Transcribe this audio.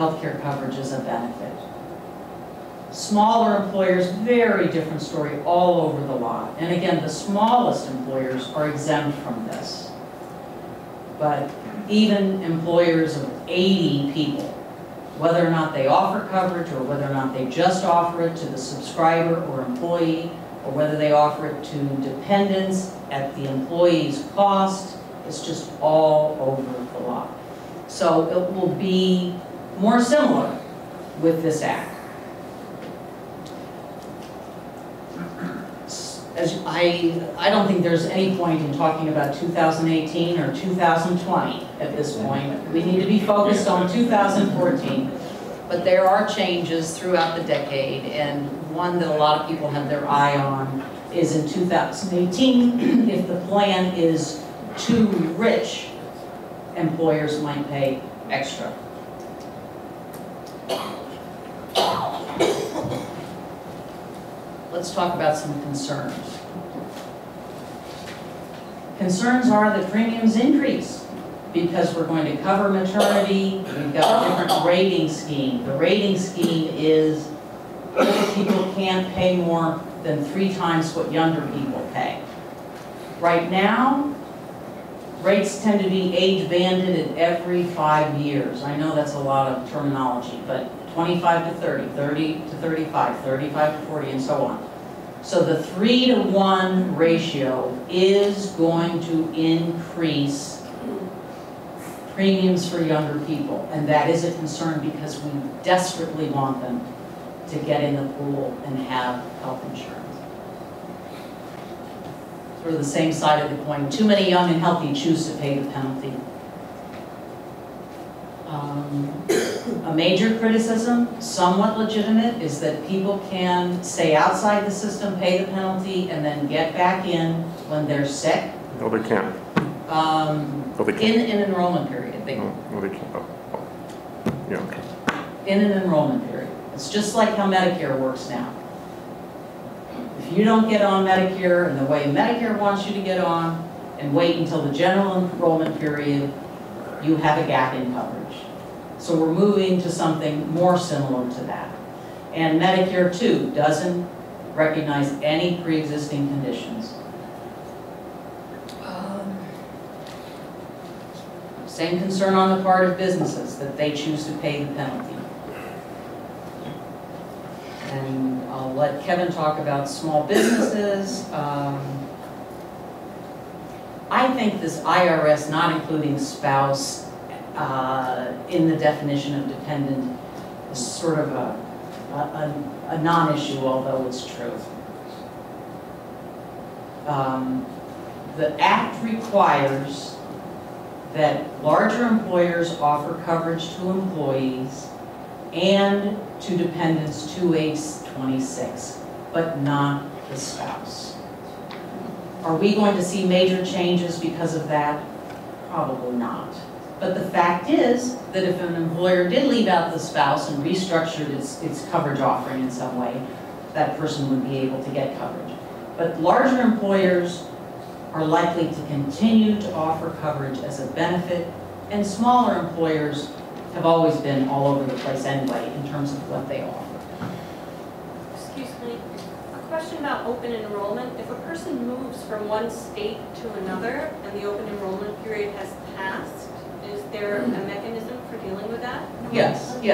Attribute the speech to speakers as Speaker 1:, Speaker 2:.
Speaker 1: healthcare coverage as a benefit. Smaller employers, very different story all over the lot. And again, the smallest employers are exempt from this. But even employers of 80 people, whether or not they offer coverage or whether or not they just offer it to the subscriber or employee, or whether they offer it to dependents at the employee's cost, it's just all over the lot. So it will be more similar with this act. I don't think there's any point in talking about 2018 or 2020 at this point. We need to be focused on 2014. But there are changes throughout the decade, and one that a lot of people have their eye on is in 2018. If the plan is too rich, employers might pay extra. Let's talk about some concerns. Concerns are that premiums increase because we're going to cover maternity. We've got a different rating scheme. The rating scheme is older people can't pay more than 3 times what younger people pay. Right now, rates tend to be age banded at every 5 years. I know that's a lot of terminology, but 25 to 30, 30 to 35, 35 to 40, and so on. So the 3-to-1 ratio is going to increase premiums for younger people, and that is a concern because we desperately want them to get in the pool and have health insurance. Sort of the same side of the coin. Too many young and healthy choose to pay the penalty. A major criticism, somewhat legitimate, is that people can stay outside the system, pay the penalty, and then get back in when they're sick.
Speaker 2: No, they can't.
Speaker 1: No, they can't. In an enrollment period.
Speaker 2: No, they can't. Oh. Yeah, okay.
Speaker 1: In an enrollment period. It's just like how Medicare works now. If you don't get on Medicare in the way Medicare wants you to get on, and wait until the general enrollment period, you have a gap in coverage. So we're moving to something more similar to that. And Medicare, too, doesn't recognize any pre-existing conditions. Same concern on the part of businesses, that they choose to pay the penalty. And I'll let Kevin talk about small businesses. I think this IRS not including spouse in the definition of dependent is sort of a non-issue, although it's true. The Act requires that larger employers offer coverage to employees and to dependents to age 26, but not the spouse. Are we going to see major changes because of that? Probably not. But the fact is that if an employer did leave out the spouse and restructured its coverage offering in some way, that person would be able to get coverage. But larger employers are likely to continue to offer coverage as a benefit, and smaller employers have always been all over the place anyway in terms of what they offer.
Speaker 3: Excuse me, a question about open enrollment. If a person moves from one state to another and the open enrollment period has passed, is there a mechanism for dealing with that?
Speaker 1: Yes, yes.